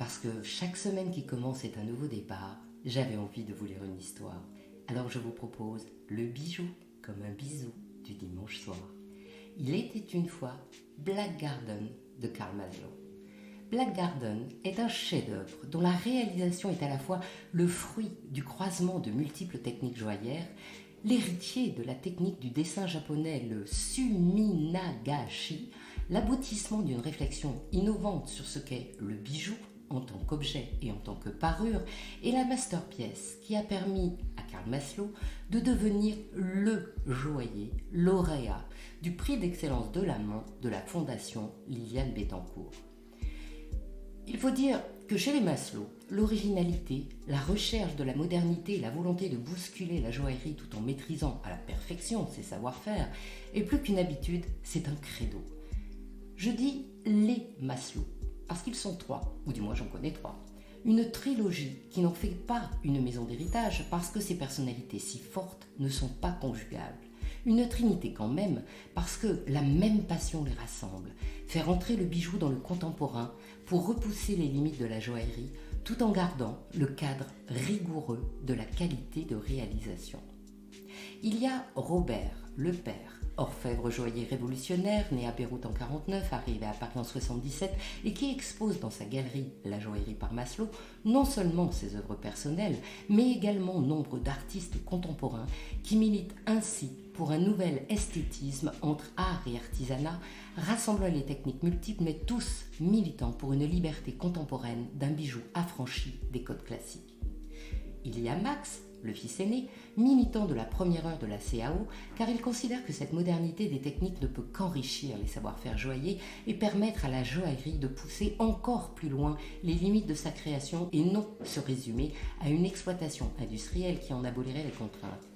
parce que chaque semaine qui commence est un nouveau départ, j'avais envie de vous lire une histoire. Alors je vous propose Le bijou comme un bisou du dimanche soir. Il était une fois Black Garden de Carl Maslow. Black Garden est un chef-d'œuvre dont la réalisation est à la fois le fruit du croisement de multiples techniques joaillères, l'héritier de la technique du dessin japonais, le suminagashi, l'aboutissement d'une réflexion innovante sur ce qu'est le bijou en tant qu'objet et en tant que parure, et la masterpièce qui a permis à Carl Maslow de devenir le joaillier lauréat du prix d'excellence de la main de la fondation Liliane Bettencourt. Il faut dire que chez les Maslow, l'originalité, la recherche de la modernité et la volonté de bousculer la joaillerie tout en maîtrisant à la perfection ses savoir-faire est plus qu'une habitude, c'est un credo. Je dis les Maslow, parce qu'ils sont trois, ou du moins j'en connais trois. Une trilogie qui n'en fait pas une maison d'héritage parce que ces personnalités si fortes ne sont pas conjugables. Une trinité quand même, parce que la même passion les rassemble, faire entrer le bijou dans le contemporain pour repousser les limites de la joaillerie, tout en gardant le cadre rigoureux de la qualité de réalisation. Il y a Robert, le père, orfèvre joaillier révolutionnaire, né à Beyrouth en 1949, arrivé à Paris en 1977 et qui expose dans sa galerie La joaillerie par Maslow non seulement ses œuvres personnelles, mais également nombre d'artistes contemporains qui militent ainsi pour un nouvel esthétisme entre art et artisanat, rassemblant les techniques multiples mais tous militant pour une liberté contemporaine d'un bijou affranchi des codes classiques. Il y a Max, le fils aîné, militant de la première heure de la CAO, car il considère que cette modernité des techniques ne peut qu'enrichir les savoir-faire joailliers et permettre à la joaillerie de pousser encore plus loin les limites de sa création et non se résumer à une exploitation industrielle qui en abolirait les contraintes.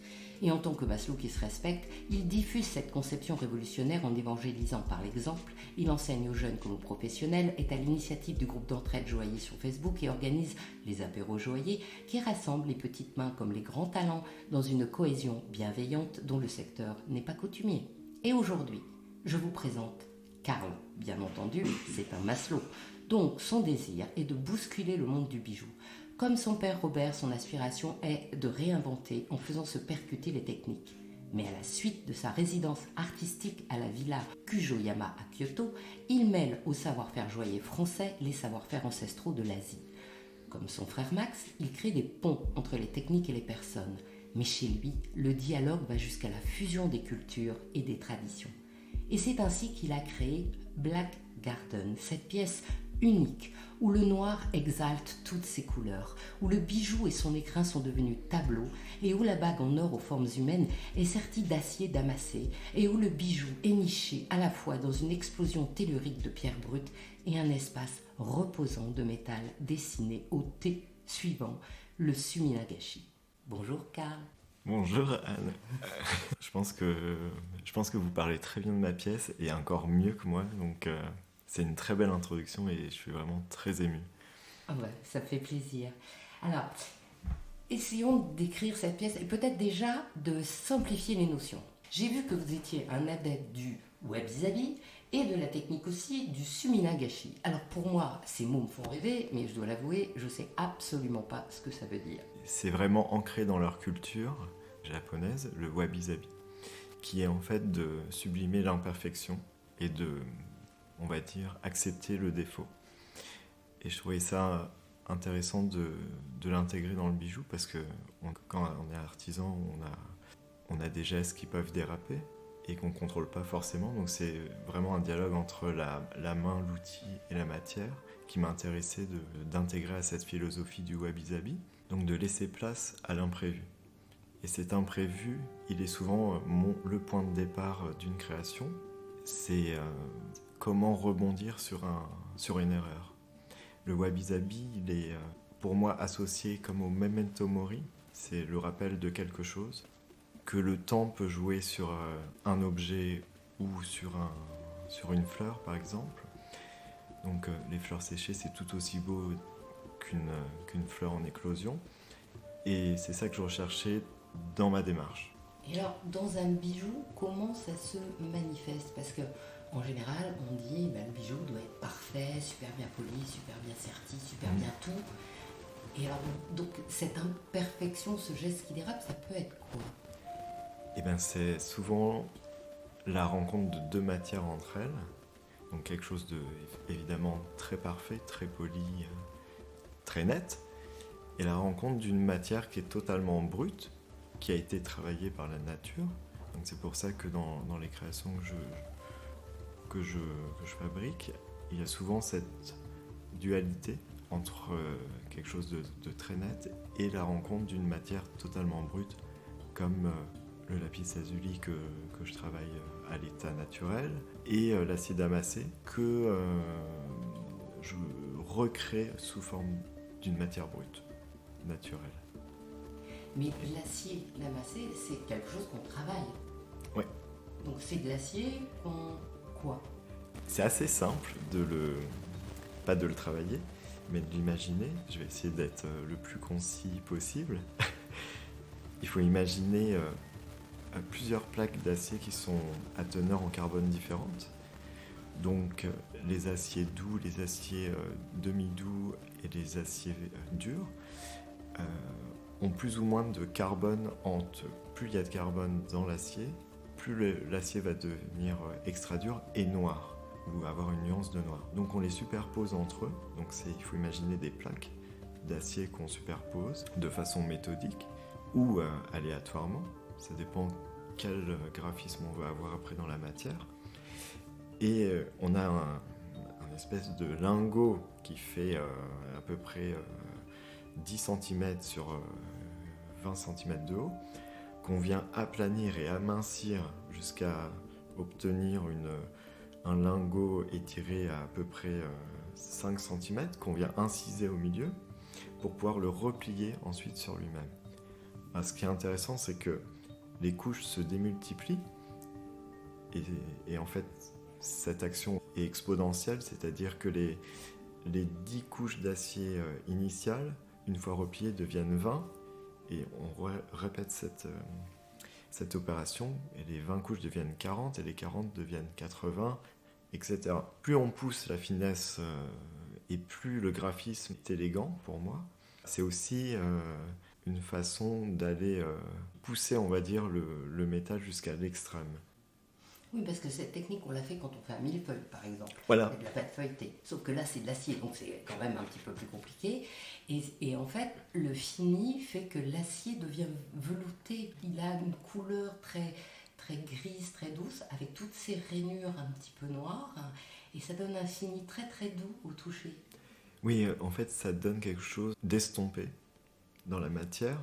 Et en tant que Maslow qui se respecte, il diffuse cette conception révolutionnaire en évangélisant par l'exemple. Il enseigne aux jeunes comme aux professionnels, est à l'initiative du groupe d'entraide joaillier sur Facebook et organise les apéros joailliers qui rassemblent les petites mains comme les grands talents dans une cohésion bienveillante dont le secteur n'est pas coutumier. Et aujourd'hui, je vous présente Carl. Bien entendu, c'est un Maslow. Donc son désir est de bousculer le monde du bijou. Comme son père Robert, son aspiration est de réinventer en faisant se percuter les techniques. Mais à la suite de sa résidence artistique à la villa Kujoyama à Kyoto, il mêle au savoir-faire joaillier français les savoir-faire ancestraux de l'Asie. Comme son frère Max, il crée des ponts entre les techniques et les personnes. Mais chez lui, le dialogue va jusqu'à la fusion des cultures et des traditions. Et c'est ainsi qu'il a créé Black Garden, cette pièce unique, où le noir exalte toutes ses couleurs, où le bijou et son écrin sont devenus tableaux, et où la bague en or aux formes humaines est sertie d'acier damassé, et où le bijou est niché à la fois dans une explosion tellurique de pierres brutes et un espace reposant de métal dessiné au thé suivant le suminagashi. Bonjour Carl. Bonjour Anne. Je pense que vous parlez très bien de ma pièce et encore mieux que moi, donc c'est une très belle introduction et je suis vraiment très ému. Ah ouais, ça fait plaisir. Alors, essayons de décrire cette pièce et peut-être déjà de simplifier les notions. J'ai vu que vous étiez un adepte du wabi-sabi et de la technique aussi du suminagashi. Alors pour moi, ces mots me font rêver, mais je dois l'avouer, je ne sais absolument pas ce que ça veut dire. C'est vraiment ancré dans leur culture japonaise, le wabi-sabi, qui est en fait de sublimer l'imperfection et de, on va dire, accepter le défaut. Et je trouvais ça intéressant de l'intégrer dans le bijou parce que quand on est artisan, on a des gestes qui peuvent déraper et qu'on ne contrôle pas forcément. Donc c'est vraiment un dialogue entre la main, l'outil et la matière qui m'a intéressé d'intégrer à cette philosophie du wabi-sabi. Donc de laisser place à l'imprévu. Et cet imprévu, il est souvent le point de départ d'une création. C'est comment rebondir sur une erreur. Le wabi-sabi, il est pour moi associé comme au memento mori. C'est le rappel de quelque chose. Que le temps peut jouer sur un objet ou sur une fleur, par exemple. Donc les fleurs séchées, c'est tout aussi beau qu'une fleur en éclosion. Et c'est ça que je recherchais dans ma démarche. Et alors, dans un bijou, comment ça se manifeste ? Parce que En général, on dit le bijou doit être parfait, super bien poli, super bien serti, super bien tout. Et alors, donc, cette imperfection, ce geste qui dérape, ça peut être quoi? Et bien c'est souvent la rencontre de deux matières entre elles. Donc quelque chose de évidemment très parfait, très poli, très net. Et la rencontre d'une matière qui est totalement brute, qui a été travaillée par la nature. Donc c'est pour ça que dans les créations que je fabrique, il y a souvent cette dualité entre quelque chose de très net et la rencontre d'une matière totalement brute, comme le lapis lazuli que je travaille à l'état naturel, et l'acier damassé que je recrée sous forme d'une matière brute, naturelle. Mais l'acier damassé, c'est quelque chose qu'on travaille. Oui. Donc c'est de l'acier qu'on... quoi? C'est assez simple pas de le travailler, mais de l'imaginer. Je vais essayer d'être le plus concis possible. Il faut imaginer plusieurs plaques d'acier qui sont à teneur en carbone différentes. Donc les aciers doux, les aciers demi-doux et les aciers durs ont plus ou moins de carbone entre... Plus il y a de carbone dans l'acier, plus l'acier va devenir extra dur et noir, ou avoir une nuance de noir. Donc on les superpose entre eux. Donc il faut imaginer des plaques d'acier qu'on superpose de façon méthodique ou aléatoirement. Ça dépend quel graphisme on veut avoir après dans la matière. Et on a un espèce de lingot qui fait à peu près 10 cm sur 20 cm de haut, qu'on vient aplanir et amincir jusqu'à obtenir un lingot étiré à peu près 5 cm, qu'on vient inciser au milieu pour pouvoir le replier ensuite sur lui-même. Alors, ce qui est intéressant, c'est que les couches se démultiplient et en fait, cette action est exponentielle, c'est-à-dire que les 10 couches d'acier initiales, une fois repliées, deviennent 20, et on répète cette opération, et les 20 couches deviennent 40, et les 40 deviennent 80, etc. Plus on pousse la finesse, et plus le graphisme est élégant pour moi. C'est aussi une façon d'aller pousser, on va dire, le métal jusqu'à l'extrême. Oui, parce que cette technique, on l'a fait quand on fait un millefeuille, par exemple. Voilà. C'est de la pâte feuilletée. Sauf que là, c'est de l'acier, donc c'est quand même un petit peu plus compliqué. Et en fait, le fini fait que l'acier devient velouté. Il a une couleur très, très grise, très douce, avec toutes ces rainures un petit peu noires. Et ça donne un fini très, très doux au toucher. Oui, en fait, ça donne quelque chose d'estompé dans la matière,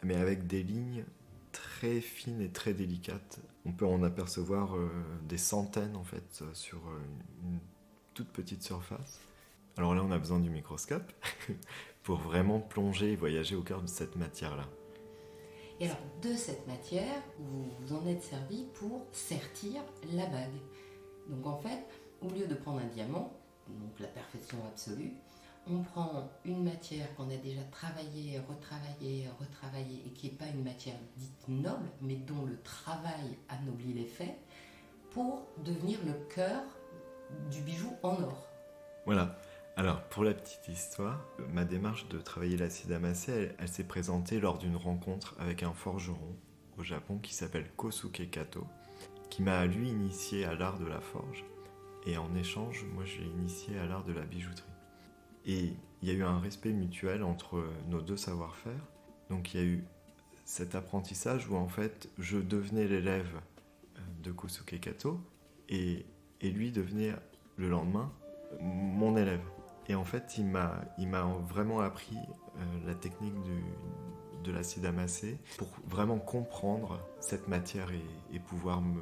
mais avec des lignes très fines et très délicates. On peut en apercevoir des centaines en fait sur une toute petite surface. Alors là, on a besoin du microscope pour vraiment plonger et voyager au cœur de cette matière-là. Et alors, de cette matière, vous vous en êtes servi pour sertir la bague. Donc en fait, au lieu de prendre un diamant, donc la perfection absolue, on prend une matière qu'on a déjà travaillée, retravaillée, et qui n'est pas une matière dite noble, mais dont le travail anoblit les faits, pour devenir le cœur du bijou en or. Voilà. Alors, pour la petite histoire, ma démarche de travailler l'acier damassé, elle s'est présentée lors d'une rencontre avec un forgeron au Japon qui s'appelle Kosuke Kato, qui m'a lui initié à l'art de la forge. Et en échange, moi je l'ai initié à l'art de la bijouterie. Et il y a eu un respect mutuel entre nos deux savoir-faire. Donc il y a eu cet apprentissage où en fait je devenais l'élève de Kosuke Kato et lui devenait le lendemain mon élève. Et en fait il m'a vraiment appris la technique de l'acier damassé pour vraiment comprendre cette matière et pouvoir me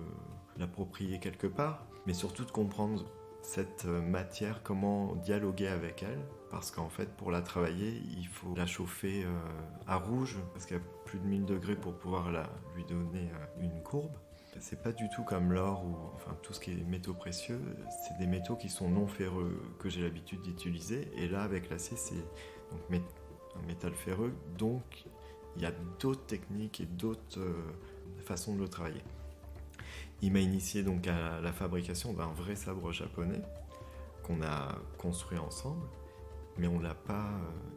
l'approprier quelque part, mais surtout de comprendre cette matière, comment dialoguer avec elle, parce qu'en fait pour la travailler il faut la chauffer à rouge parce qu'il y a plus de 1000 degrés pour pouvoir lui donner une courbe. C'est pas du tout comme l'or ou enfin tout ce qui est métaux précieux, c'est des métaux qui sont non ferreux que j'ai l'habitude d'utiliser, et là avec l'acier c'est donc un métal ferreux, donc il y a d'autres techniques et d'autres façons de le travailler. Il m'a initié donc à la fabrication d'un vrai sabre japonais qu'on a construit ensemble, mais on ne l'a pas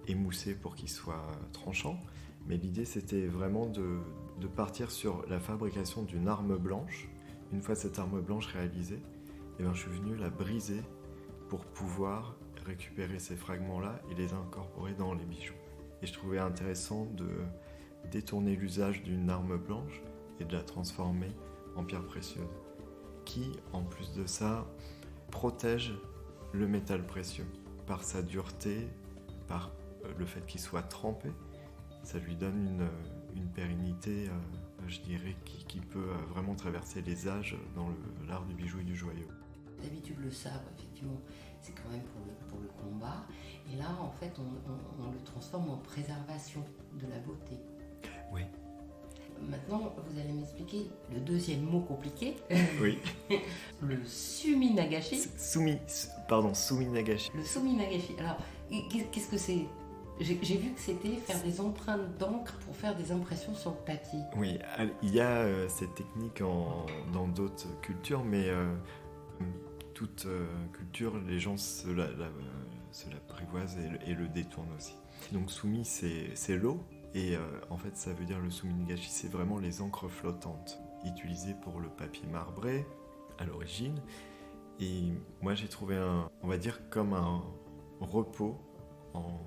émoussé pour qu'il soit tranchant. Mais l'idée, c'était vraiment de partir sur la fabrication d'une arme blanche. Une fois cette arme blanche réalisée, je suis venu la briser pour pouvoir récupérer ces fragments-là et les incorporer dans les bijoux. Et je trouvais intéressant de détourner l'usage d'une arme blanche et de la transformer en pierre précieuse, qui, en plus de ça, protège le métal précieux par sa dureté, par le fait qu'il soit trempé. Ça lui donne une pérennité, je dirais, qui peut vraiment traverser les âges dans l'art du bijou et du joyau. D'habitude, le sabre, effectivement, c'est quand même pour le combat. Et là, en fait, on le transforme en préservation de la beauté. Oui. Maintenant, vous allez m'expliquer le deuxième mot compliqué. Oui. Le suminagashi. Suminagashi. Le suminagashi. Alors, qu'est-ce que c'est ? J'ai vu que c'était faire des empreintes d'encre pour faire des impressions sur le papier. Oui, il y a cette technique dans d'autres cultures, mais toute culture, les gens se l'apprivoisent et le détournent aussi. Donc sumi, c'est l'eau, et en fait ça veut dire le suminagashi, c'est vraiment les encres flottantes, utilisées pour le papier marbré à l'origine. Et moi j'ai trouvé on va dire comme un repos en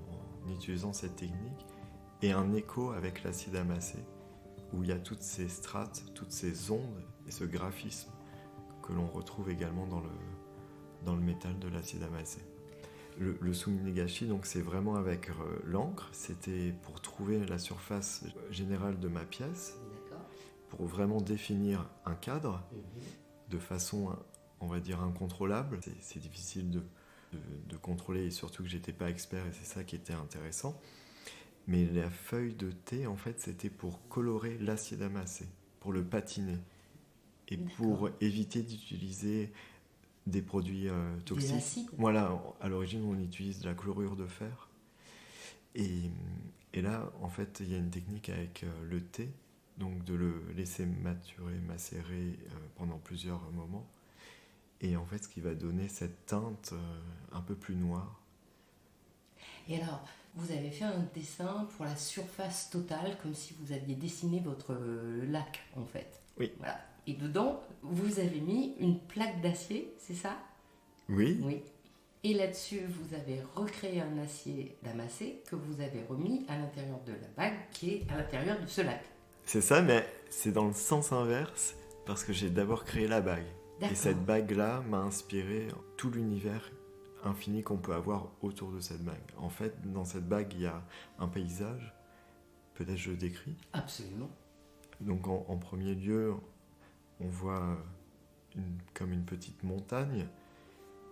utilisant cette technique, et un écho avec l'acier damassé, où il y a toutes ces strates, toutes ces ondes et ce graphisme que l'on retrouve également dans le métal de l'acier damassé. Le suminagashi, donc, c'est vraiment avec l'encre. C'était pour trouver la surface générale de ma pièce, pour vraiment définir un cadre de façon, on va dire, incontrôlable. C'est difficile de contrôler, et surtout que j'étais pas expert, et c'est ça qui était intéressant. Mais la feuille de thé, en fait, c'était pour colorer l'acier damassé, pour le patiner, et pour éviter d'utiliser des produits toxiques. Des acides. Voilà, à l'origine, on utilise de la chlorure de fer. Et là, en fait, il y a une technique avec le thé, donc de le laisser macérer pendant plusieurs moments. Et en fait, ce qui va donner cette teinte un peu plus noire. Et alors, vous avez fait un dessin pour la surface totale, comme si vous aviez dessiné votre lac, en fait. Oui. Voilà. Et dedans, vous avez mis une plaque d'acier, c'est ça ? Oui. Oui. Et là-dessus, vous avez recréé un acier damassé que vous avez remis à l'intérieur de la bague, qui est à l'intérieur de ce lac. C'est ça, mais c'est dans le sens inverse, parce que j'ai d'abord créé la bague. D'accord. Et cette bague-là m'a inspiré tout l'univers infini qu'on peut avoir autour de cette bague. En fait, dans cette bague, il y a un paysage. Peut-être je le décris. Absolument. Donc en premier lieu, on voit comme une petite montagne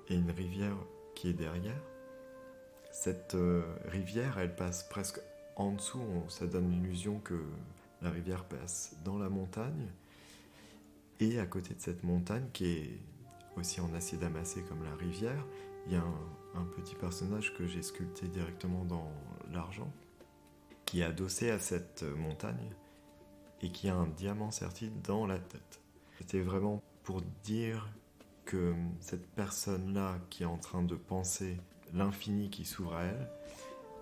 et une rivière qui est derrière. Cette rivière, elle passe presque en dessous. Ça donne l'illusion que la rivière passe dans la montagne. Et à côté de cette montagne, qui est aussi en acier damassé comme la rivière, il y a un petit personnage que j'ai sculpté directement dans l'argent, qui est adossé à cette montagne et qui a un diamant serti dans la tête. C'était vraiment pour dire que cette personne-là qui est en train de penser l'infini qui s'ouvre à elle,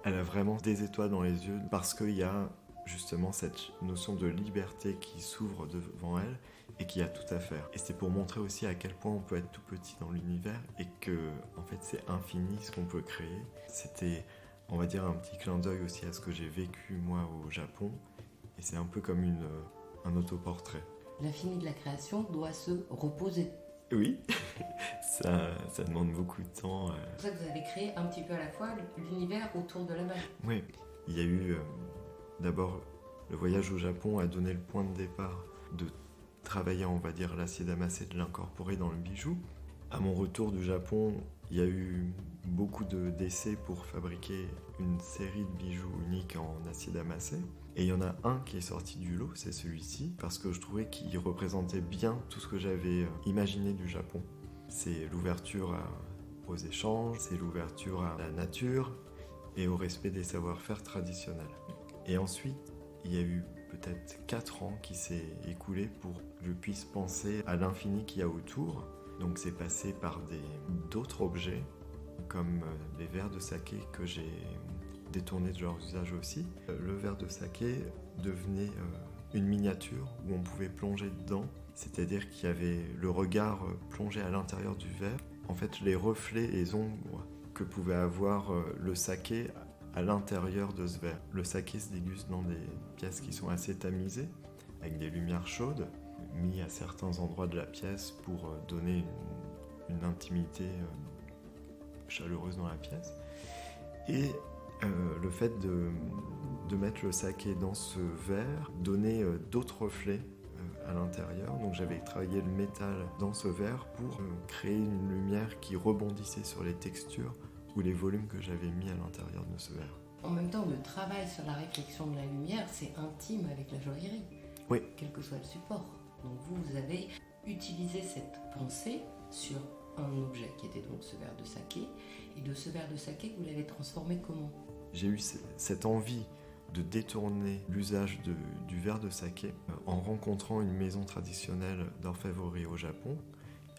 elle a vraiment des étoiles dans les yeux, parce qu'il y a justement cette notion de liberté qui s'ouvre devant elle et qui a tout à faire. Et c'est pour montrer aussi à quel point on peut être tout petit dans l'univers et que en fait c'est infini ce qu'on peut créer. C'était, on va dire, un petit clin d'œil aussi à ce que j'ai vécu moi au Japon, et c'est un peu comme un autoportrait. L'infini de la création doit se reposer. Oui, ça demande beaucoup de temps. C'est pour ça que vous avez créé un petit peu à la fois l'univers autour de la bague. Oui, il y a eu d'abord le voyage au Japon a donné le point de départ de travailler, on va dire, l'acier damassé, de l'incorporer dans le bijou. À mon retour du Japon, il y a eu beaucoup d'essais pour fabriquer une série de bijoux uniques en acier damassé. Et il y en a un qui est sorti du lot, c'est celui-ci, parce que je trouvais qu'il représentait bien tout ce que j'avais imaginé du Japon. C'est l'ouverture aux échanges, c'est l'ouverture à la nature et au respect des savoir-faire traditionnels. Et ensuite, il y a eu peut-être 4 ans qui s'est écoulé pour que je puisse penser à l'infini qu'il y a autour. Donc c'est passé par d'autres objets, comme les verres de saké que j'ai détournés de leur usage aussi. Le verre de saké devenait une miniature où on pouvait plonger dedans, c'est-à-dire qu'il y avait le regard plongé à l'intérieur du verre. En fait, les reflets et les ombres que pouvait avoir le saké à l'intérieur de ce verre. Le saké se déguste dans des pièces qui sont assez tamisées, avec des lumières chaudes, mis à certains endroits de la pièce pour donner une intimité chaleureuse dans la pièce. Et le fait de mettre le saké dans ce verre donnait d'autres reflets à l'intérieur. Donc j'avais travaillé le métal dans ce verre pour créer une lumière qui rebondissait sur les textures ou les volumes que j'avais mis à l'intérieur de ce verre. En même temps, le travail sur la réflexion de la lumière, c'est intime avec la joaillerie, oui. Quel que soit le support. Donc vous avez utilisé cette pensée sur un objet qui était donc ce verre de saké, et de ce verre de saké, vous l'avez transformé comment ? J'ai eu cette envie de détourner l'usage du verre de saké en rencontrant une maison traditionnelle d'orfèvrerie au Japon,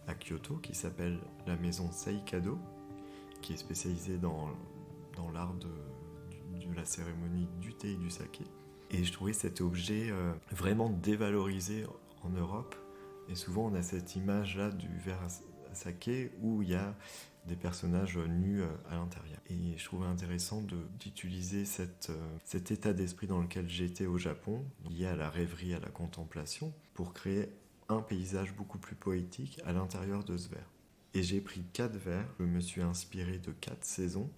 à Kyoto, qui s'appelle la maison Seikado, qui est spécialisée dans l'art de la cérémonie du thé et du saké. Et je trouvais cet objet vraiment dévalorisé en Europe. Et souvent, on a cette image-là du verre à saké où il y a des personnages nus à l'intérieur. Et je trouvais intéressant d'utiliser cet état d'esprit dans lequel j'étais au Japon, lié à la rêverie, à la contemplation, pour créer un paysage beaucoup plus poétique à l'intérieur de ce verre. Et j'ai pris 4 verres, je me suis inspiré de 4 saisons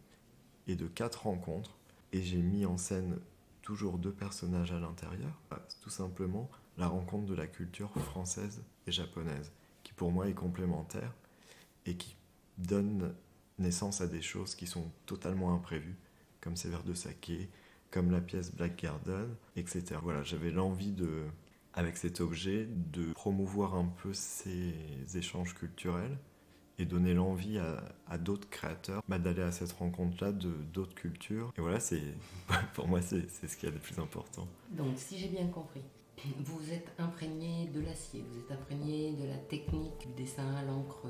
et de 4 rencontres, et j'ai mis en scène toujours 2 personnages à l'intérieur. C'est tout simplement la rencontre de la culture française et japonaise, qui pour moi est complémentaire et qui donne naissance à des choses qui sont totalement imprévues, comme ces verres de saké, comme la pièce Black Garden, etc. Voilà, j'avais l'envie avec cet objet, de promouvoir un peu ces échanges culturels et donner l'envie à d'autres créateurs d'aller à cette rencontre-là d'autres cultures. Et voilà, pour moi, c'est ce qu'il y a de plus important. Donc, si j'ai bien compris, vous vous êtes imprégné de l'acier, vous êtes imprégné de la technique du dessin à l'encre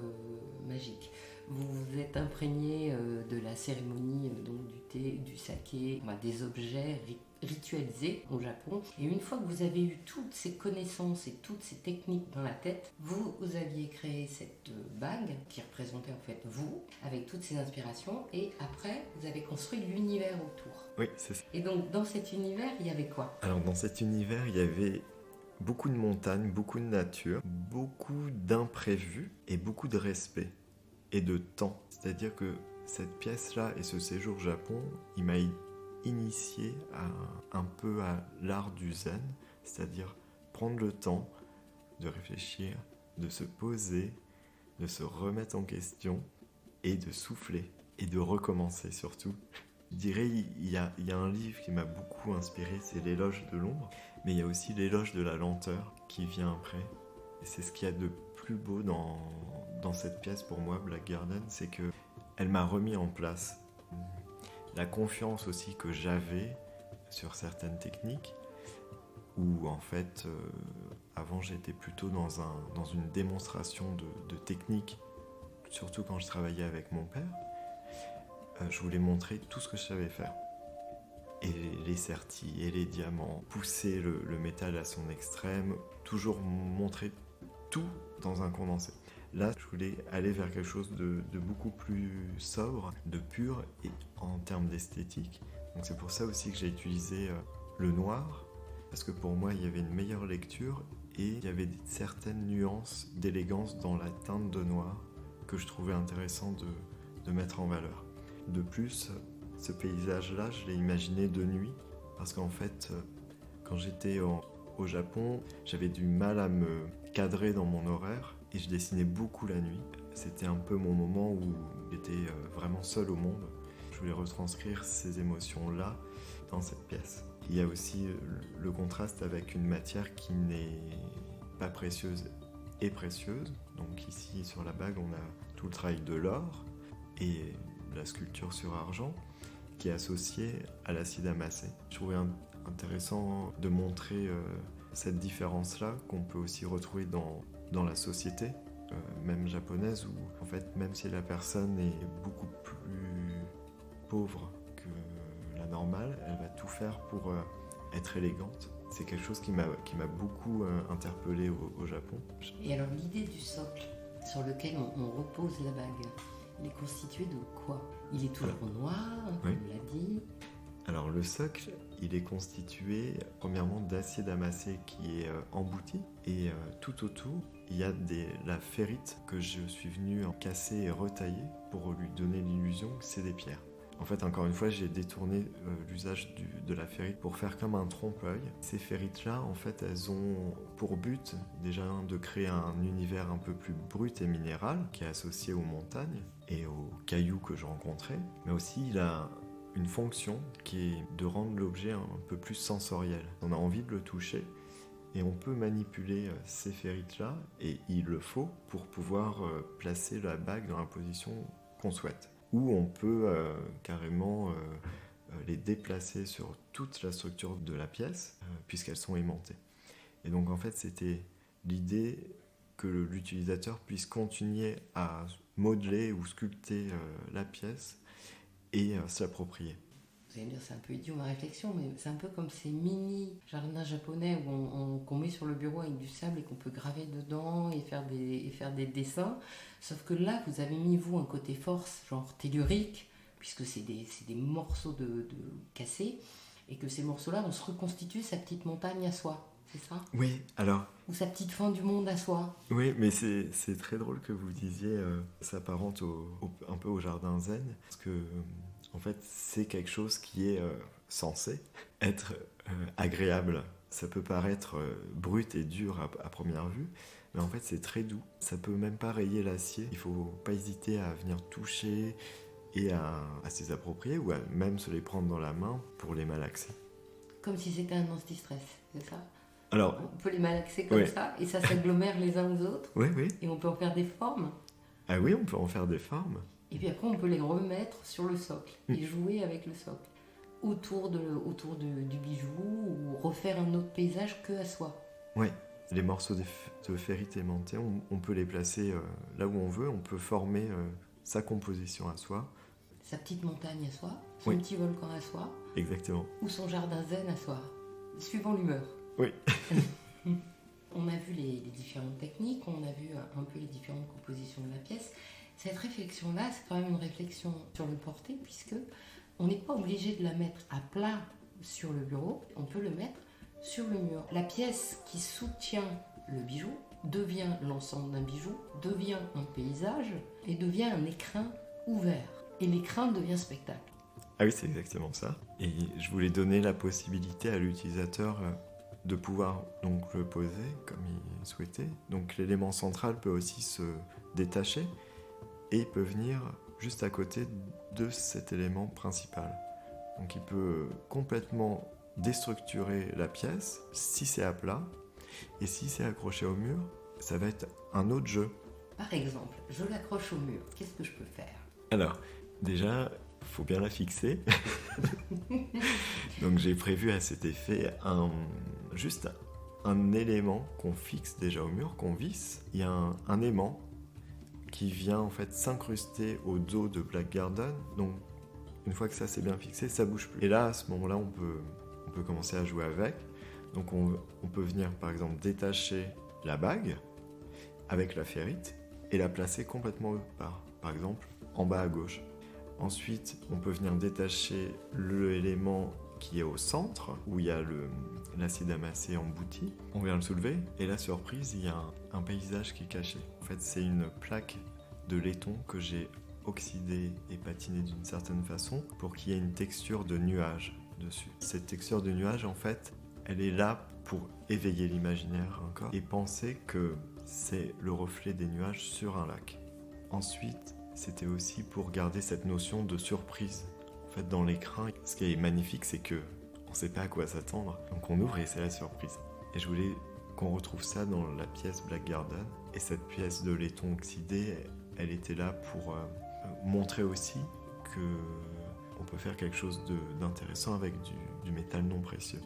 magique, vous vous êtes imprégné de la cérémonie donc du thé, du saké, des objets ritualisés au Japon. Et une fois que vous avez eu toutes ces connaissances et toutes ces techniques dans la tête, vous aviez créé cette bague qui représentait en fait vous, avec toutes ces inspirations, et après vous avez construit l'univers autour. Oui, c'est ça. Et donc dans cet univers, il y avait quoi ? Alors dans cet univers, il y avait beaucoup de montagnes, beaucoup de nature, beaucoup d'imprévus et beaucoup de respect et de temps. C'est-à-dire que cette pièce-là et ce séjour au Japon, il m'a initié un peu à l'art du zen, c'est-à-dire prendre le temps de réfléchir, de se poser, de se remettre en question et de souffler et de recommencer surtout. Je dirais, il y a un livre qui m'a beaucoup inspiré, c'est L'éloge de l'ombre, mais il y a aussi L'éloge de la lenteur qui vient après. Et c'est ce qu'il y a de plus beau dans cette pièce pour moi, Black Garden, c'est qu'elle m'a remis en place la confiance aussi que j'avais sur certaines techniques, où en fait, avant j'étais plutôt dans une démonstration de techniques, surtout quand je travaillais avec mon père. Je voulais montrer tout ce que je savais faire. Et les sertis et les diamants, pousser le métal à son extrême, toujours montrer tout dans un condensé. Là, je voulais aller vers quelque chose de beaucoup plus sobre, de pur et en termes d'esthétique. Donc c'est pour ça aussi que j'ai utilisé le noir, parce que pour moi, il y avait une meilleure lecture et il y avait certaines nuances d'élégance dans la teinte de noir que je trouvais intéressant de mettre en valeur. De plus, ce paysage-là, je l'ai imaginé de nuit, parce qu'en fait, quand j'étais au Japon, j'avais du mal à me cadrer dans mon horaire, et je dessinais beaucoup la nuit. C'était un peu mon moment où j'étais vraiment seul au monde. Je voulais retranscrire ces émotions-là dans cette pièce. Il y a aussi le contraste avec une matière qui n'est pas précieuse et précieuse. Donc ici, sur la bague, on a tout le travail de l'or et la sculpture sur argent qui est associée à l'acide amassé. Je trouvais intéressant de montrer cette différence-là qu'on peut aussi retrouver dans la société, même japonaise, où en fait, même si la personne est beaucoup plus pauvre que la normale, elle va tout faire pour être élégante. C'est quelque chose qui m'a beaucoup interpellé au Japon. Et alors l'idée du socle sur lequel on repose la bague, il est constitué de quoi? Il est toujours noir, oui. comme l'a dit. Alors le socle, il est constitué premièrement d'acier damassé qui est embouti, et tout autour, il y a la ferrite que je suis venu en casser et retailler pour lui donner l'illusion que c'est des pierres. En fait, encore une fois, j'ai détourné l'usage de la ferrite pour faire comme un trompe-l'œil. Ces ferrites-là, en fait, elles ont pour but déjà de créer un univers un peu plus brut et minéral qui est associé aux montagnes et aux cailloux que je rencontrais, mais aussi il a une fonction qui est de rendre l'objet un peu plus sensoriel. On a envie de le toucher et on peut manipuler ces ferrites-là, et il le faut pour pouvoir placer la bague dans la position qu'on souhaite. Ou on peut carrément les déplacer sur toute la structure de la pièce, puisqu'elles sont aimantées. Et donc en fait, c'était l'idée que l'utilisateur puisse continuer à modeler ou sculpter la pièce et s'approprier. Vous allez me dire, c'est un peu idiot ma réflexion, mais c'est un peu comme ces mini jardins japonais qu'on met sur le bureau avec du sable et qu'on peut graver dedans et faire des dessins. Sauf que là, vous avez mis, vous, un côté force, genre tellurique, puisque c'est des morceaux de cassés, et que ces morceaux-là vont se reconstituer sa petite montagne à soi, c'est ça? Oui, alors... Ou sa petite fin du monde à soi. Oui, mais c'est très drôle que vous disiez s'apparente un peu au jardin zen, parce que en fait, c'est quelque chose qui est censé être agréable. Ça peut paraître brut et dur à première vue, mais en fait, c'est très doux. Ça peut même pas rayer l'acier. Il faut pas hésiter à venir toucher et à s'y approprier, ou à même se les prendre dans la main pour les malaxer. Comme si c'était un anti-stress, c'est ça? Alors, on peut les malaxer comme ça, et ça s'agglomère les uns aux autres. Oui, oui. Et on peut en faire des formes. Ah oui, on peut en faire des formes. Et puis après, on peut les remettre sur le socle et jouer avec le socle, autour du bijou, ou refaire un autre paysage que à soi. Oui, les morceaux de ferrite aimantée, on peut les placer là où on veut, on peut former sa composition à soi. Sa petite montagne à soi, son petit volcan à soi. Exactement. Ou son jardin zen à soi, suivant l'humeur. Oui. On a vu les différentes techniques, on a vu un peu les différentes compositions de la pièce. Cette réflexion-là, c'est quand même une réflexion sur le porté, puisque on n'est pas obligé de la mettre à plat sur le bureau, on peut le mettre sur le mur. La pièce qui soutient le bijou devient l'ensemble d'un bijou, devient un paysage et devient un écrin ouvert. Et l'écrin devient spectacle. Ah oui, c'est exactement ça. Et je voulais donner la possibilité à l'utilisateur de pouvoir donc le poser comme il souhaitait. Donc l'élément central peut aussi se détacher et peut venir juste à côté de cet élément principal. Donc il peut complètement déstructurer la pièce si c'est à plat, et si c'est accroché au mur, ça va être un autre jeu. Par exemple, je l'accroche au mur, qu'est-ce que je peux faire? Alors, déjà, il faut bien la fixer. Donc j'ai prévu à cet effet juste un élément qu'on fixe déjà au mur, qu'on visse. Il y a un aimant qui vient en fait s'incruster au dos de Black Garden. Donc une fois que ça c'est bien fixé, ça bouge plus. Et là, à ce moment-là, on peut commencer à jouer avec. Donc on peut venir par exemple détacher la bague avec la ferrite et la placer complètement par exemple en bas à gauche. Ensuite, on peut venir détacher l'élément qui est au centre, où il y a l'acier damassé embouti. On vient le soulever, et la surprise, il y a un paysage qui est caché. En fait, c'est une plaque de laiton que j'ai oxydée et patinée d'une certaine façon pour qu'il y ait une texture de nuage dessus. Cette texture de nuage, en fait, elle est là pour éveiller l'imaginaire encore et penser que c'est le reflet des nuages sur un lac. Ensuite, c'était aussi pour garder cette notion de surprise. En fait, dans l'écrin, ce qui est magnifique, c'est que on ne sait pas à quoi s'attendre. Donc on ouvre et c'est la surprise. Et je voulais qu'on retrouve ça dans la pièce Black Garden. Et cette pièce de laiton oxydé, elle était là pour montrer aussi qu'on peut faire quelque chose d'intéressant avec du métal non précieux.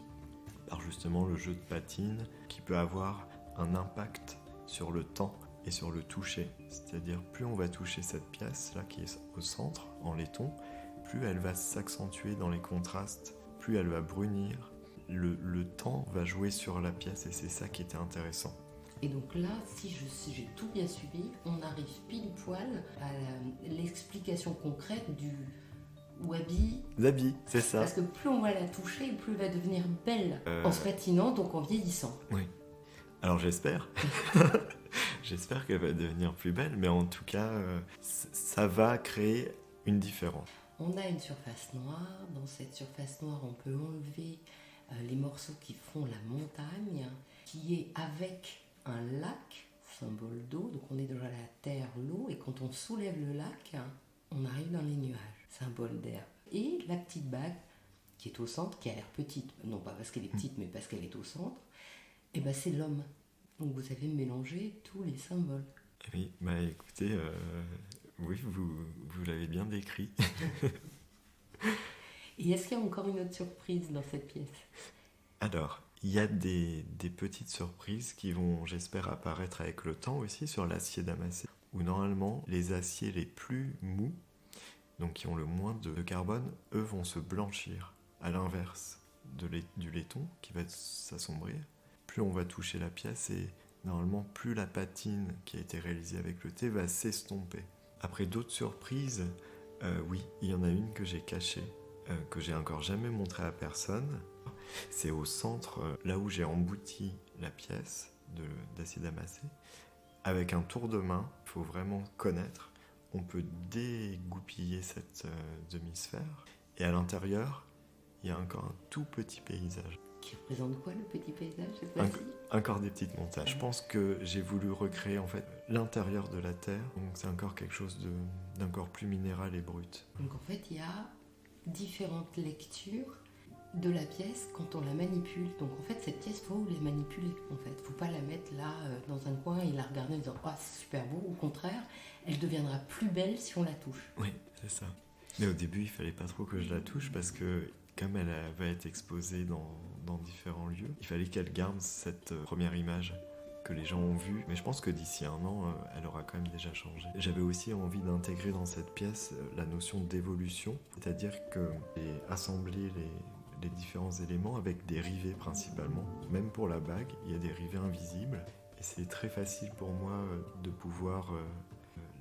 Par justement le jeu de patine qui peut avoir un impact sur le temps et sur le toucher. C'est-à-dire plus on va toucher cette pièce là qui est au centre en laiton, plus elle va s'accentuer dans les contrastes, plus elle va brunir. Le temps va jouer sur la pièce et c'est ça qui était intéressant. Et donc là, si j'ai tout bien suivi, on arrive pile poil à l'explication concrète du wabi. L'habit, c'est ça. Parce que plus on va la toucher, plus elle va devenir belle en se patinant, donc en vieillissant. Oui. Alors j'espère. J'espère qu'elle va devenir plus belle, mais en tout cas, ça va créer une différence. On a une surface noire. Dans cette surface noire, on peut enlever les morceaux qui font la montagne, qui est avec un lac, symbole d'eau. Donc on est dans la terre, l'eau, et quand on soulève le lac, on arrive dans les nuages, symbole d'air. Et la petite bague qui est au centre, qui a l'air petite, non pas parce qu'elle est petite, mais parce qu'elle est au centre, et ben c'est l'homme. Donc vous avez mélangé tous les symboles. Oui, bah écoutez, oui, vous l'avez bien décrit. Et est-ce qu'il y a encore une autre surprise dans cette pièce? Alors, il y a des petites surprises qui vont, j'espère, apparaître avec le temps aussi sur l'acier damassé, où normalement les aciers les plus mous, donc qui ont le moins de carbone, eux vont se blanchir, à l'inverse du laiton qui va s'assombrir. Plus on va toucher la pièce et normalement plus la patine qui a été réalisée avec le thé va s'estomper. Après d'autres surprises, oui, il y en a une que j'ai cachée, que j'ai encore jamais montrée à personne. C'est au centre, là où j'ai embouti la pièce d'acier damassé. Avec un tour de main, il faut vraiment connaître, on peut dégoupiller cette demi-sphère. Et à l'intérieur, il y a encore un tout petit paysage. Qui représente quoi, le petit paysage cette fois-ci? Encore des petites montagnes. Je pense que j'ai voulu recréer en fait l'intérieur de la Terre, donc c'est encore quelque chose d'encore plus minéral et brut. Donc en fait, il y a différentes lectures de la pièce quand on la manipule. Donc en fait, cette pièce, faut la manipuler. En fait, faut pas la mettre là dans un coin et la regarder en disant « Ah, c'est super beau ». Au contraire, elle deviendra plus belle si on la touche. Oui, c'est ça. Mais au début, il fallait pas trop que je la touche parce que comme elle va être exposée dans différents lieux, il fallait qu'elle garde cette première image que les gens ont vue. Mais je pense que d'ici un an, elle aura quand même déjà changé. J'avais aussi envie d'intégrer dans cette pièce la notion d'évolution, c'est-à-dire que j'ai assemblé les différents éléments avec des rivets principalement. Même pour la bague, il y a des rivets invisibles. Et c'est très facile pour moi de pouvoir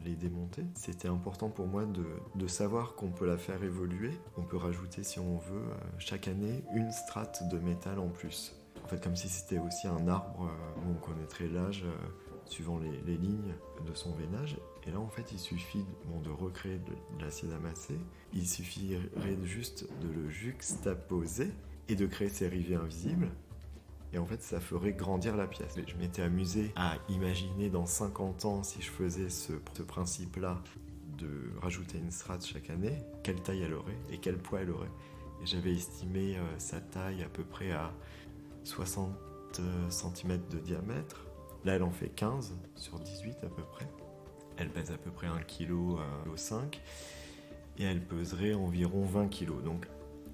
les démonter. C'était important pour moi de savoir qu'on peut la faire évoluer. On peut rajouter, si on veut, chaque année, une strate de métal en plus. En fait, comme si c'était aussi un arbre où on connaîtrait l'âge suivant les lignes de son veinage. Et là, en fait, il suffit de recréer de l'acier damassé. Il suffirait juste de le juxtaposer et de créer ces rivets invisibles. Et en fait, ça ferait grandir la pièce. Je m'étais amusé à imaginer dans 50 ans, si je faisais ce principe-là, de rajouter une strate chaque année, quelle taille elle aurait et quel poids elle aurait. Et j'avais estimé sa taille à peu près à 60 cm de diamètre. Là, elle en fait 15 sur 18 à peu près. Elle pèse à peu près 1,5 kg et elle peserait environ 20 kg. Donc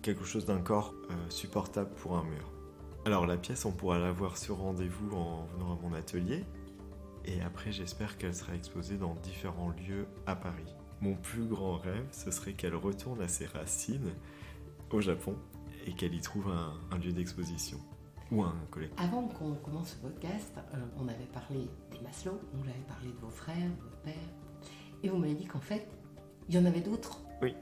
quelque chose d'un corps supportable pour un mur. Alors la pièce, on pourra la voir sur rendez-vous en venant à mon atelier. Et après, j'espère qu'elle sera exposée dans différents lieux à Paris. Mon plus grand rêve, ce serait qu'elle retourne à ses racines au Japon et qu'elle y trouve un lieu d'exposition ou un collectif. Avant qu'on commence ce podcast, on avait parlé des Maslow, on avait parlé de vos frères, de votre père, et vous m'avez dit qu'en fait, il y en avait d'autres. Oui,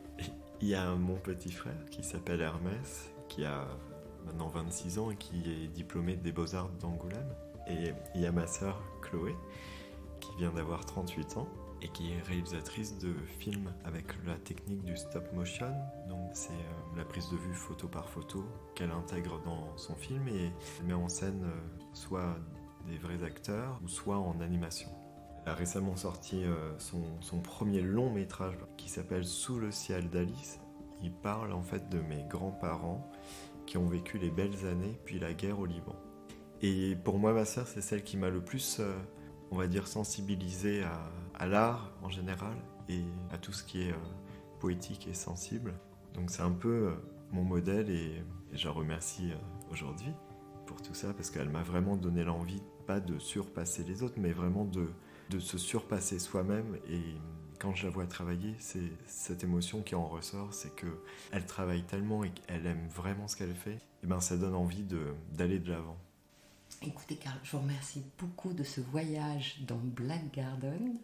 il y a mon petit frère qui s'appelle Hermès, qui a maintenant 26 ans et qui est diplômée des Beaux-Arts d'Angoulême. Et il y a ma sœur Chloé, qui vient d'avoir 38 ans et qui est réalisatrice de films avec la technique du stop motion. Donc c'est la prise de vue photo par photo qu'elle intègre dans son film et elle met en scène soit des vrais acteurs ou soit en animation. Elle a récemment sorti son premier long métrage qui s'appelle Sous le ciel d'Alice. Il parle en fait de mes grands-parents qui ont vécu les belles années puis la guerre au Liban. Et pour moi, ma sœur, c'est celle qui m'a le plus, on va dire, sensibilisé à l'art en général et à tout ce qui est poétique et sensible. Donc c'est un peu mon modèle et je la remercie aujourd'hui pour tout ça parce qu'elle m'a vraiment donné l'envie, pas de surpasser les autres, mais vraiment de se surpasser soi-même. Et quand je la vois travailler, c'est cette émotion qui en ressort, c'est qu'elle travaille tellement et qu'elle aime vraiment ce qu'elle fait, et ben ça donne envie d'aller de l'avant. Écoutez Karl, je vous remercie beaucoup de ce voyage dans Black Garden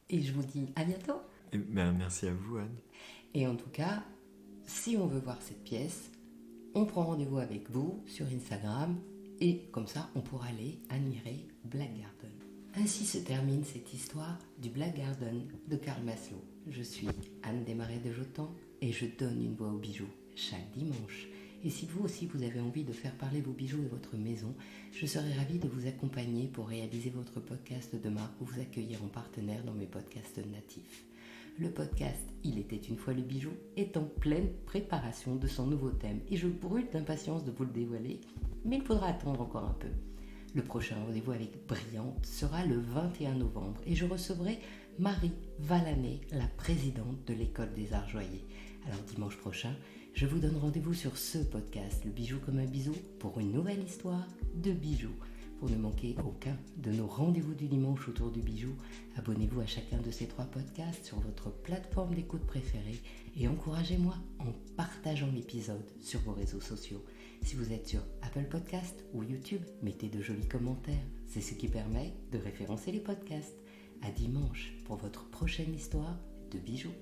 et je vous dis à bientôt. Et ben, merci à vous Anne. Et en tout cas, si on veut voir cette pièce, on prend rendez-vous avec vous sur Instagram et comme ça on pourra aller admirer Black Garden. Ainsi se termine cette histoire du Black Garden de Karl Maslow. Je suis Anne Desmarais de Jotan et je donne une voix aux bijoux chaque dimanche. Et si vous aussi vous avez envie de faire parler vos bijoux de votre maison, je serai ravie de vous accompagner pour réaliser votre podcast de marque ou vous accueillir en partenaire dans mes podcasts natifs. Le podcast « Il était une fois le bijou » est en pleine préparation de son nouveau thème et je brûle d'impatience de vous le dévoiler, mais il faudra attendre encore un peu. Le prochain rendez-vous avec Brillante sera le 21 novembre et je recevrai Marie Valanet, la présidente de l'École des Arts Joailliers. Alors dimanche prochain, je vous donne rendez-vous sur ce podcast, Le Bijou comme un bisou, pour une nouvelle histoire de bijoux. Pour ne manquer aucun de nos rendez-vous du dimanche autour du bijou, abonnez-vous à chacun de ces 3 podcasts sur votre plateforme d'écoute préférée et encouragez-moi en partageant l'épisode sur vos réseaux sociaux. Si vous êtes sur Apple Podcast ou YouTube, mettez de jolis commentaires. C'est ce qui permet de référencer les podcasts. À dimanche pour votre prochaine histoire de bijoux.